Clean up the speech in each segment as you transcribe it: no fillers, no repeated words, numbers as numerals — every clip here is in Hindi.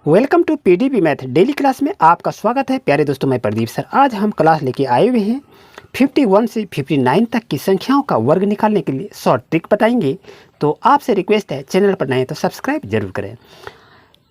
Welcome to PDP math daily class में आपका स्वागत है। प्यारे दोस्तों, मैं प्रदीप सर आज हम क्लास लेके आए हुए हैं 51 से 59 तक की संख्याओं का वर्ग निकालने के लिए शॉर्ट ट्रिक बताएंगे। तो आपसे रिक्वेस्ट है, चैनल पर नए हैं तो सब्सक्राइब जरूर करें।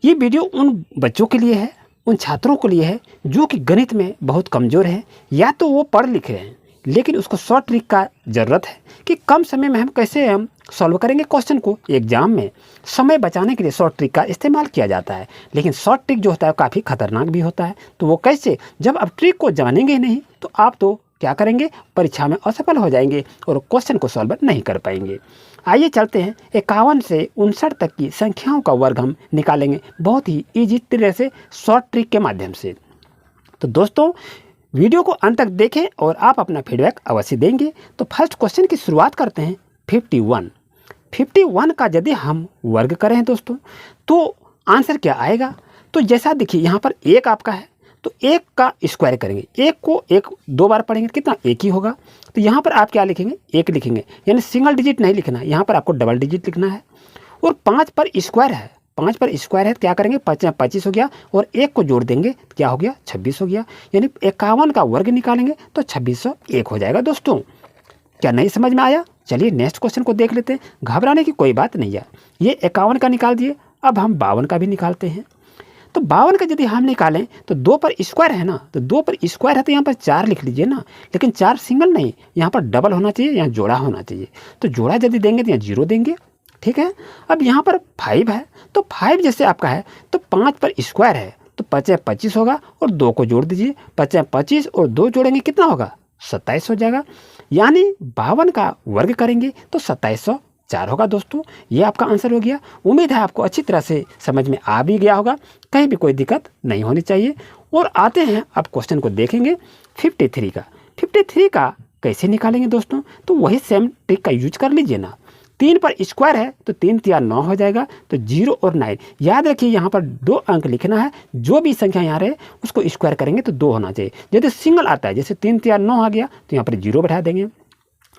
ये वीडियो उन बच्चों के लिए है, उन छात्रों के लिए है जो कि गणित में बहुत कमज़ोर है, या तो वो पढ़ लिख रहे हैं लेकिन उसको शॉर्ट ट्रिक का ज़रूरत है कि कम समय में हम कैसे सॉल्व करेंगे क्वेश्चन को। एग्जाम में समय बचाने के लिए शॉर्ट ट्रिक का इस्तेमाल किया जाता है, लेकिन शॉर्ट ट्रिक जो होता है काफ़ी खतरनाक भी होता है। तो वो कैसे, जब आप ट्रिक को जानेंगे नहीं तो आप तो क्या करेंगे, परीक्षा में असफल हो जाएंगे और क्वेश्चन को सॉल्व नहीं कर पाएंगे। आइए चलते हैं, 51 से 59 तक की संख्याओं का वर्ग हम निकालेंगे बहुत ही ईजी तरह से शॉर्ट ट्रिक के माध्यम से। तो दोस्तों वीडियो को अंत तक देखें और आप अपना फीडबैक अवश्य देंगे। तो फर्स्ट क्वेश्चन की शुरुआत करते हैं। 51 का यदि हम वर्ग करें दोस्तों तो आंसर क्या आएगा। तो जैसा देखिए यहाँ पर एक आपका है तो एक का स्क्वायर करेंगे, एक को एक दो बार पढ़ेंगे कितना, एक ही होगा। तो यहाँ पर आप क्या लिखेंगे, एक लिखेंगे, यानी सिंगल डिजिट नहीं लिखना, यहाँ पर आपको डबल डिजिट लिखना है। और 5 पर स्क्वायर है, 5 पर स्क्वायर है, क्या करेंगे, 25 हो गया और एक को जोड़ देंगे क्या हो गया, 26 हो गया। यानी 51 का वर्ग निकालेंगे तो 2601 हो जाएगा। दोस्तों क्या नहीं समझ में आया? चलिए नेक्स्ट क्वेश्चन को देख लेते हैं। घबराने की कोई बात नहीं है, ये 51 का निकाल दिए, अब हम 52 का भी निकालते हैं। तो 52 का यदि हम निकालें तो 2 पर स्क्वायर है ना, तो 2 पर स्क्वायर है तो यहाँ पर 4 लिख लीजिए ना, लेकिन 4 सिंगल नहीं, यहाँ पर डबल होना चाहिए, यहाँ जोड़ा होना चाहिए। तो जोड़ा यदि देंगे तो यहाँ 0 देंगे, ठीक है। अब यहाँ पर 5 है तो 5 जैसे आपका है तो 5 पर स्क्वायर है तो 25 होगा और 2 को जोड़ दीजिए, 25 और 2 जोड़ेंगे कितना होगा, 27 हो जाएगा। यानी 52 का वर्ग करेंगे तो 2704 होगा। दोस्तों ये आपका आंसर हो गया। उम्मीद है आपको अच्छी तरह से समझ में आ भी गया होगा, कहीं भी कोई दिक्कत नहीं होनी चाहिए। और आते हैं अब क्वेश्चन को देखेंगे 53 का कैसे निकालेंगे दोस्तों। तो वही सेम ट्रिक का यूज कर लीजिए ना। 3 पर स्क्वायर है तो 3 3 9 हो जाएगा, तो 0 और 9 याद रखिए, यहाँ पर 2 अंक लिखना है। जो भी संख्या यहाँ रहे उसको स्क्वायर करेंगे तो 2 होना चाहिए। यदि सिंगल आता है, जैसे 3 3 9 आ गया तो यहाँ पर 0 बैठा देंगे।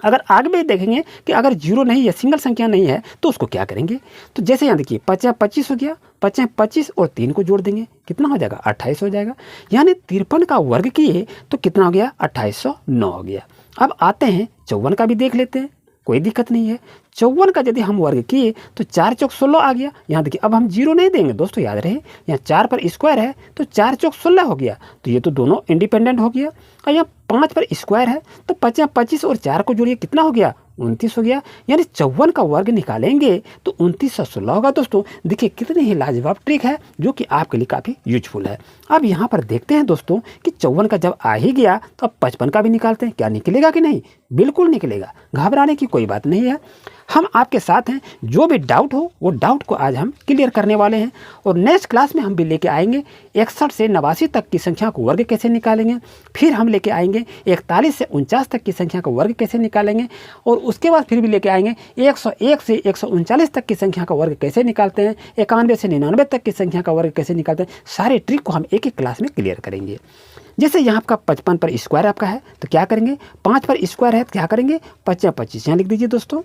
अगर आगे भी देखेंगे कि अगर 0 नहीं है, सिंगल संख्या नहीं है, तो उसको क्या करेंगे। तो जैसे यहाँ देखिए 25 हो गया, 25 और 3 को जोड़ देंगे कितना हो जाएगा, 28 हो जाएगा। यानी 53 का वर्ग किए तो कितना हो गया, 2809 हो गया। अब आते हैं 54 का भी देख लेते हैं, कोई दिक्कत नहीं है। 54 का यदि हम वर्ग किए तो 4 चौक 16 आ गया। यहाँ देखिए अब हम 0 नहीं देंगे दोस्तों, याद रहे, यहाँ 4 पर स्क्वायर है तो 4 चौक 16 हो गया, तो ये तो दोनों इंडिपेंडेंट हो गया। और यहाँ 5 पर स्क्वायर है तो 25 और 4 को जोड़िए कितना हो गया, 29 हो गया। यानी 54 का वर्ग निकालेंगे तो 2916 होगा। दोस्तों देखिए कितनी ही लाजवाब ट्रिक है जो कि आपके लिए काफ़ी यूजफुल है। अब यहाँ पर देखते हैं दोस्तों कि 54 का जब आ ही गया तो अब 55 का भी निकालते हैं, क्या निकलेगा कि नहीं, बिल्कुल निकलेगा, घबराने की कोई बात नहीं है। हम आपके साथ हैं, जो भी डाउट हो वो डाउट को आज हम क्लियर करने वाले हैं। और नेक्स्ट क्लास में हम भी लेके आएंगे 61 से 89 तक की संख्या को वर्ग कैसे निकालेंगे। फिर हम लेके आएंगे 41 से 49 तक की संख्या को वर्ग कैसे निकालेंगे। और उसके बाद फिर भी लेके आएंगे 101 से 139 तक की संख्या का वर्ग कैसे निकालते हैं, 91 से 99 तक की संख्या का वर्ग कैसे निकालते हैं। सारे ट्रिक को हम एक एक क्लास में क्लियर करेंगे। जैसे यहाँ आपका 55 पर स्क्वायर आपका है तो क्या करेंगे, 5 पर स्क्वायर है तो क्या करेंगे, 25 यहाँ लिख दीजिए दोस्तों।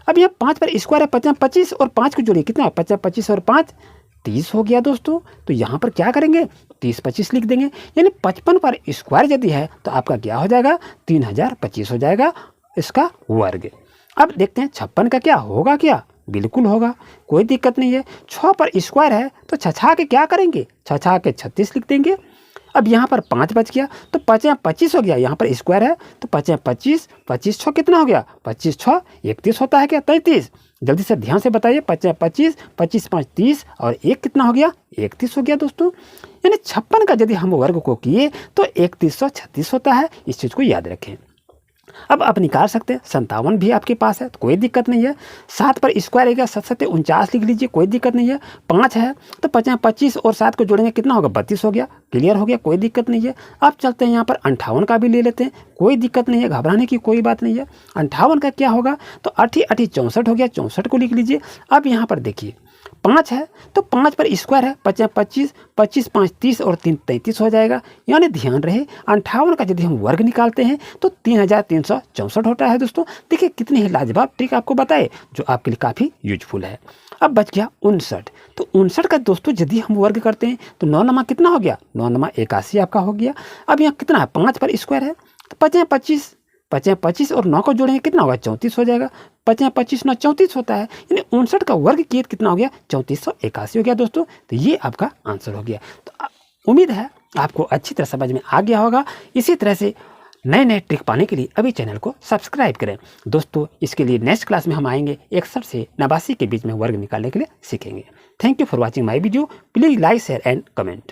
अब यहाँ 5 पर स्क्वायर है, 25 और 5 को जोड़िए कितना, 25 और 5 30 हो गया दोस्तों। तो यहाँ पर क्या करेंगे, 30 25 लिख देंगे। यानी 55 पर स्क्वायर यदि है तो आपका क्या हो जाएगा, 3025 हो जाएगा इसका वर्ग। अब देखते हैं 56 का क्या होगा, क्या बिल्कुल होगा, कोई दिक्कत नहीं है। 6 पर स्क्वायर है तो छछा के क्या करेंगे, छछा के 36 लिख देंगे। अब यहाँ पर 5 बच गया तो 25 हो गया, यहाँ पर स्क्वायर है तो 25 6 कितना हो गया, 25 6 31 होता है क्या, 33। जल्दी से ध्यान से बताइए, 25 5 30 और 1 कितना हो गया, 31 हो गया दोस्तों। यानी 56 का यदि हम वर्ग को किए तो 3136 होता है, इस चीज़ को याद रखें। अब आप निकाल सकते हैं, 57 भी आपके पास है तो कोई दिक्कत नहीं है। 7 पर स्क्वायर है क्या, 7 7 49 लिख लीजिए, कोई दिक्कत नहीं है। 5 है तो 25 और 7 को जोड़ेंगे कितना होगा, 32 हो गया, क्लियर हो गया, कोई दिक्कत नहीं है। अब चलते हैं यहाँ पर 58 का भी ले लेते हैं, कोई दिक्कत नहीं है, घबराने की कोई बात नहीं है। 58 का क्या होगा, तो 8 8 64 हो गया, 64 को लिख लीजिए। अब यहाँ पर देखिए 5 है तो 5 पर स्क्वायर है, 25 25 5 30 और 3 33 हो जाएगा। यानी ध्यान रहे 58 का यदि हम वर्ग निकालते हैं तो 3364 होता है। दोस्तों देखिए कितनी ही लाजवाब ट्रिक आपको बताए जो आपके लिए काफ़ी यूजफुल है। अब बच गया 59। तो 59 का दोस्तों यदि हम वर्ग करते हैं तो 9 नमा कितना हो गया, 9 नमा 81 आपका हो गया। अब यहाँ कितना है, 5 पर स्क्वायर है तो 5 25, 5 25 और 9 को जोड़ेंगे कितना होगा, 34 हो जाएगा। 5 25 9 34 होता है, यानी 59 का वर्ग किए कितना हो गया, 3481 हो गया दोस्तों। तो ये आपका आंसर हो गया। तो उम्मीद है आपको अच्छी तरह समझ में आ गया होगा। इसी तरह से नए नए ट्रिक पाने के लिए अभी चैनल को सब्सक्राइब करें दोस्तों। इसके लिए नेक्स्ट क्लास में हम आएंगे 61 से 89 के बीच में वर्ग निकालने के लिए सीखेंगे। Thank you for watching my video. Please like share and comment.